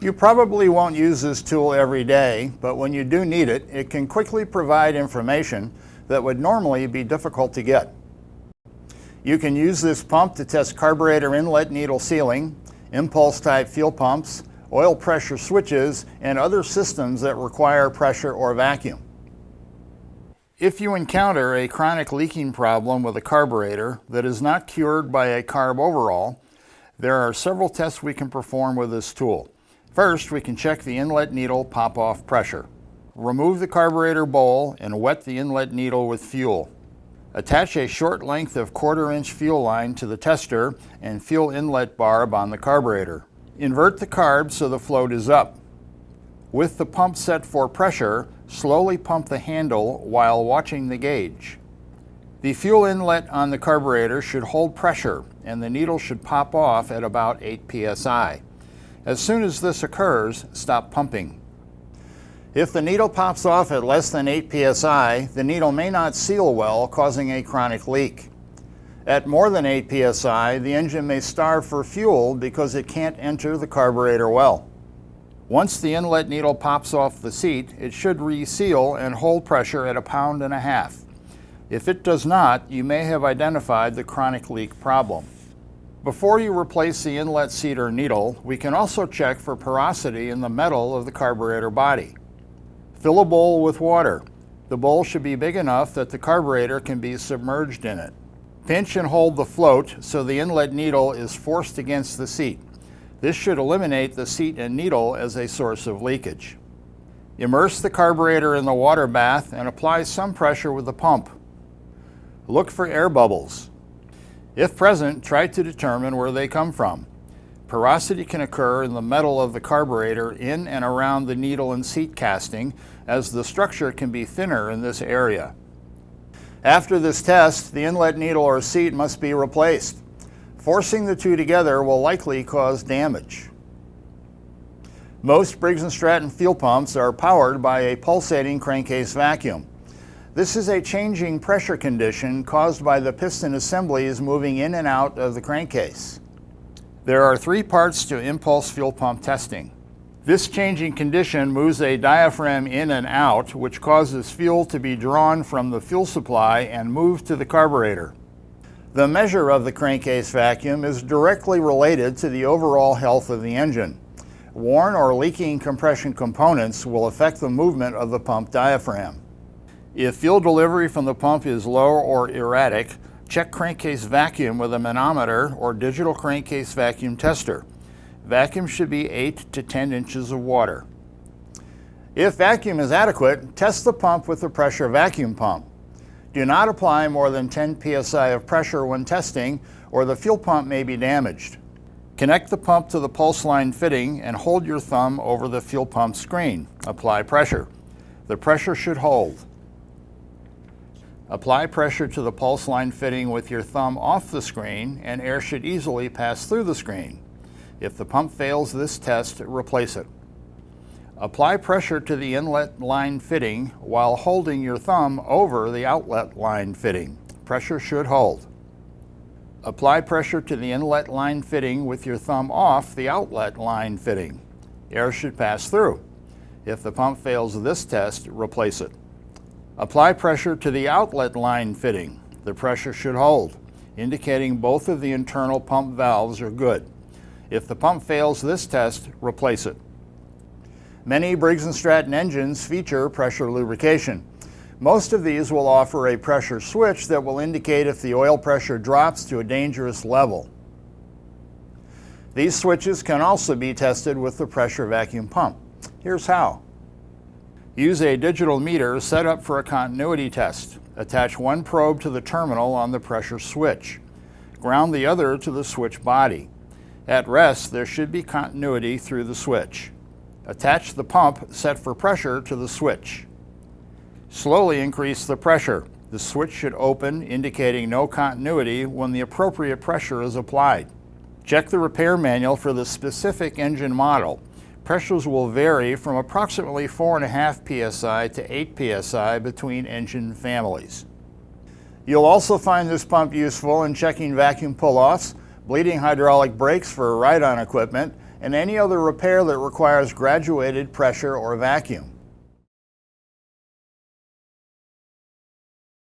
You probably won't use this tool every day, but when you do need it, it can quickly provide information that would normally be difficult to get. You can use this pump to test carburetor inlet needle sealing, impulse type fuel pumps, oil pressure switches, and other systems that require pressure or vacuum. If you encounter a chronic leaking problem with a carburetor that is not cured by a carb overhaul, there are several tests we can perform with this tool. First, we can check the inlet needle pop-off pressure. Remove the carburetor bowl and wet the inlet needle with fuel. Attach a short length of 1/4 inch fuel line to the tester and fuel inlet barb on the carburetor. Invert the carb so the float is up. With the pump set for pressure, slowly pump the handle while watching the gauge. The fuel inlet on the carburetor should hold pressure and the needle should pop off at about 8 psi. As soon as this occurs, stop pumping. If the needle pops off at less than 8 psi, the needle may not seal well, causing a chronic leak. At more than 8 psi, the engine may starve for fuel because it can't enter the carburetor well. Once the inlet needle pops off the seat, it should reseal and hold pressure at 1.5 pounds. If it does not, you may have identified the chronic leak problem. Before you replace the inlet seat or needle, we can also check for porosity in the metal of the carburetor body. Fill a bowl with water. The bowl should be big enough that the carburetor can be submerged in it. Pinch and hold the float so the inlet needle is forced against the seat. This should eliminate the seat and needle as a source of leakage. Immerse the carburetor in the water bath and apply some pressure with the pump. Look for air bubbles. If present, try to determine where they come from. Porosity can occur in the metal of the carburetor in and around the needle and seat casting, as the structure can be thinner in this area. After this test, the inlet needle or seat must be replaced. Forcing the two together will likely cause damage. Most Briggs & Stratton fuel pumps are powered by a pulsating crankcase vacuum. This is a changing pressure condition caused by the piston assemblies moving in and out of the crankcase. There are 3 parts to impulse fuel pump testing. This changing condition moves a diaphragm in and out, which causes fuel to be drawn from the fuel supply and moved to the carburetor. The measure of the crankcase vacuum is directly related to the overall health of the engine. Worn or leaking compression components will affect the movement of the pump diaphragm. If fuel delivery from the pump is low or erratic, check crankcase vacuum with a manometer or digital crankcase vacuum tester. Vacuum should be 8 to 10 inches of water. If vacuum is adequate, test the pump with a pressure vacuum pump. Do not apply more than 10 psi of pressure when testing, or the fuel pump may be damaged. Connect the pump to the pulse line fitting and hold your thumb over the fuel pump screen. Apply pressure. The pressure should hold. Apply pressure to the pulse line fitting with your thumb off the screen, and air should easily pass through the screen. If the pump fails this test, replace it. Apply pressure to the inlet line fitting while holding your thumb over the outlet line fitting. Pressure should hold. Apply pressure to the inlet line fitting with your thumb off the outlet line fitting. Air should pass through. If the pump fails this test, replace it. Apply pressure to the outlet line fitting. The pressure should hold, indicating both of the internal pump valves are good. If the pump fails this test, replace it. Many Briggs & Stratton engines feature pressure lubrication. Most of these will offer a pressure switch that will indicate if the oil pressure drops to a dangerous level. These switches can also be tested with the pressure vacuum pump. Here's how. Use a digital meter set up for a continuity test. Attach one probe to the terminal on the pressure switch. Ground the other to the switch body. At rest, there should be continuity through the switch. Attach the pump set for pressure to the switch. Slowly increase the pressure. The switch should open, indicating no continuity when the appropriate pressure is applied. Check the repair manual for the specific engine model. Pressures will vary from approximately 4.5 psi to 8 psi between engine families. You'll also find this pump useful in checking vacuum pull-offs, bleeding hydraulic brakes for ride-on equipment, and any other repair that requires graduated pressure or vacuum.